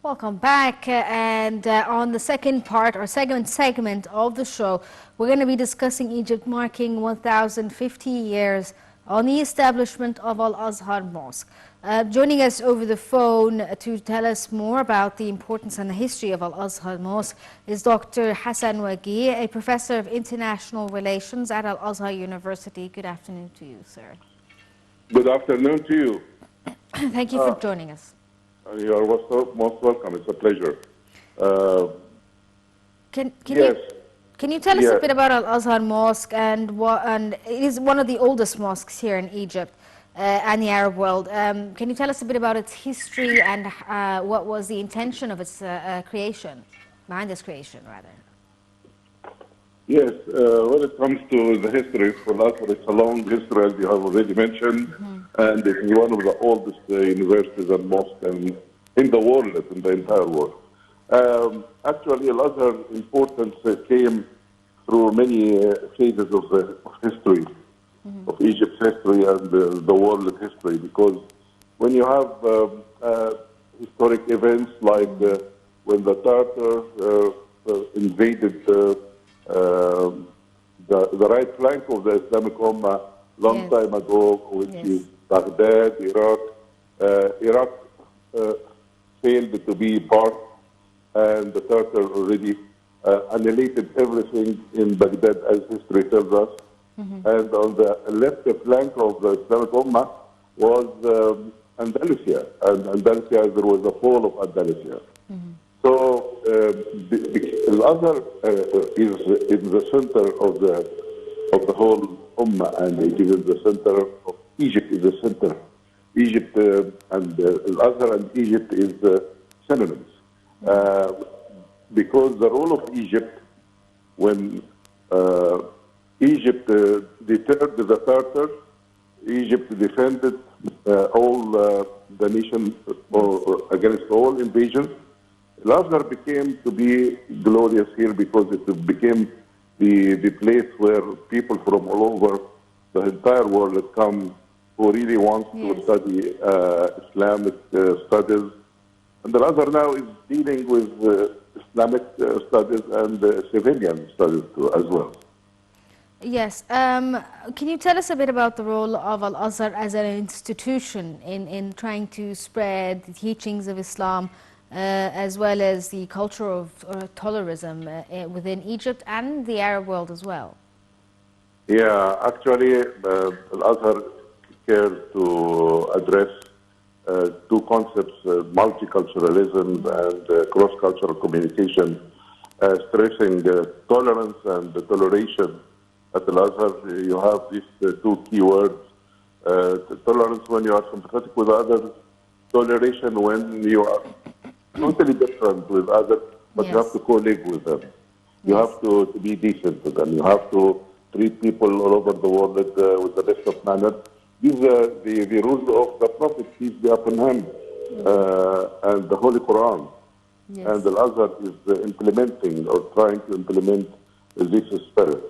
Welcome back, and on the second part or segment of the show, we're going to be discussing Egypt marking 1,050 years on the establishment of Al-Azhar Mosque. Joining us over the phone to tell us more about the importance and the history of Al-Azhar Mosque is Dr. Hassan Wagih, a professor of international relations at Al-Azhar University. Good afternoon to you, sir. Good afternoon to you. Thank you for joining us. You are most welcome. It's a pleasure. Yes. Can you tell us a bit about Al-Azhar Mosque and it is one of the oldest mosques here in Egypt and the Arab world. Can you tell us a bit about its history and what was the intention of its creation, behind its creation, rather? Yes, when it comes to the history for Al-Azhar, it's a long history, as you have already mentioned, and it is one of the oldest universities and mosques in the world, in the entire world. Actually, Al-Azhar's importance came through many phases of history, of Egypt's history and the world history, because when you have historic events like when the Tartars invaded the right flank of the Islamic Ummah long time ago, which is Baghdad, Iraq. Iraq failed to be part, and the Tartars already annihilated everything in Baghdad, as history tells us. And on the left flank of the Islamic Ummah was Andalusia, and Andalusia, there was a fall of Andalusia. So Al-Azhar is in the center of the whole Ummah, and it is in the center of Egypt. Is the center. Egypt and Al-Azhar and Egypt is synonyms, because the role of Egypt when Egypt deterred the Tartars, Egypt defended all the nation against all invasions. Al-Azhar became to be glorious here because it became the place where people from all over the entire world come who really want to study Islamic studies. And Al-Azhar now is dealing with Islamic studies and civilian studies too, as well. Yes. Can you tell us a bit about the role of Al-Azhar as an institution in trying to spread the teachings of Islam, as well as the culture of tolerism within Egypt and the Arab world as well? Yeah, actually, Al-Azhar cares to address two concepts, multiculturalism and cross-cultural communication, stressing tolerance and toleration. At Al-Azhar, you have these two key words, tolerance when you are sympathetic with others, toleration when you are totally different with others, but you have to co-live with them. You have to be decent with them. You have to treat people all over the world with the best of manners. These are the rules of the Prophet, peace be upon him, and the Holy Quran. And Al-Azhar is implementing or trying to implement this spirit.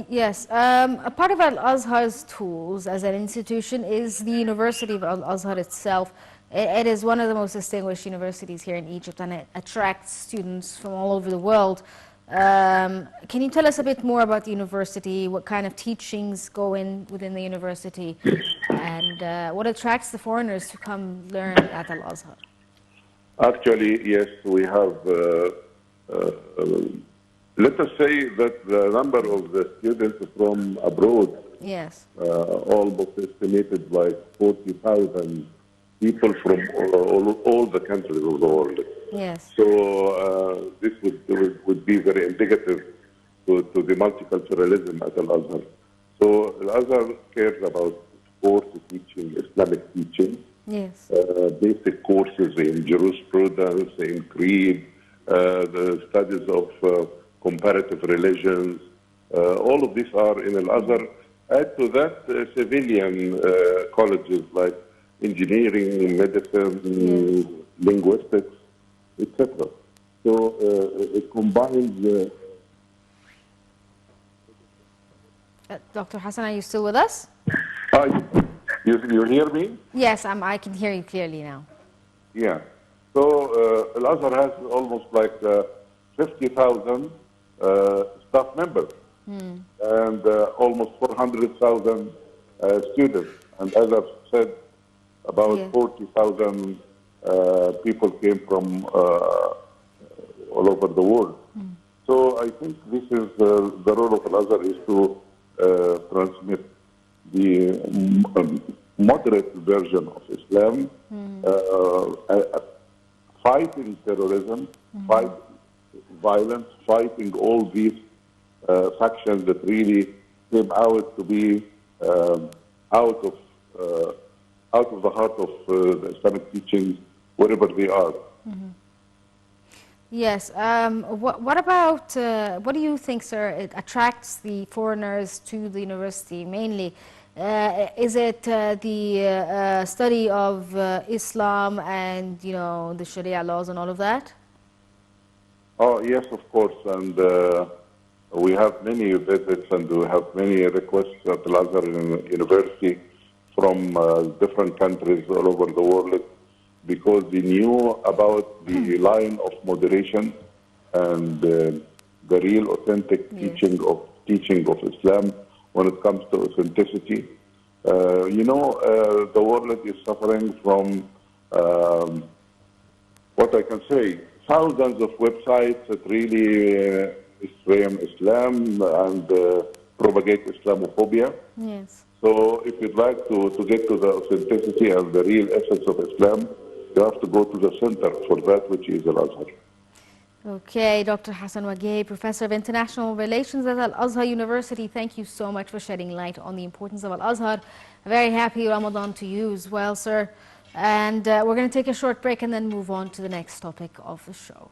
Yes. A part of Al-Azhar's tools as an institution is the University of Al-Azhar itself. It is one of the most distinguished universities here in Egypt, and it attracts students from all over the world. Can you tell us a bit more about the university, what kind of teachings go within the university, and what attracts the foreigners to come learn at Al-Azhar? Actually, yes, we have, let us say that the number of the students from abroad, almost estimated like 40,000 people from all the countries of the world. Yes. So this would be very indicative to the multiculturalism at Al-Azhar. So Al-Azhar cares about course teaching, Islamic teaching, basic courses in jurisprudence, in creed, the studies of comparative religions. All of these are in Al-Azhar. Add to that civilian colleges like engineering, medicine, linguistics, etc. So it combines. Dr. Hassan, are you still with us? You hear me? Yes, I can hear you clearly now. Yeah. So Al-Azhar has almost like 50,000 staff members and almost 400,000 students. And as I've said, about Yes. 40,000 people came from all over the world. So I think this is the role of Al-Azhar is to transmit the moderate version of Islam, fighting terrorism, fight violence, fighting all these factions that really came out to be out of the heart of the Islamic teachings, wherever they are. Yes. What about, what do you think, sir, it attracts the foreigners to the university mainly? Is it the study of Islam and, you know, the Sharia laws and all of that? Oh, yes, of course. And we have many visits and we have many requests at Al-Azhar University from different countries all over the world because they knew about the line of moderation and the real authentic teaching of Islam when it comes to authenticity. The world is suffering from what I can say, thousands of websites that really frame Islam and propagate Islamophobia. Yes. So if you'd like to get to the authenticity and the real essence of Islam, you have to go to the center for that, which is Al-Azhar. Okay, Dr. Hassan Wagih, Professor of International Relations at Al-Azhar University, thank you so much for shedding light on the importance of Al-Azhar. A very happy Ramadan to you as well, sir. And we're going to take a short break and then move on to the next topic of the show.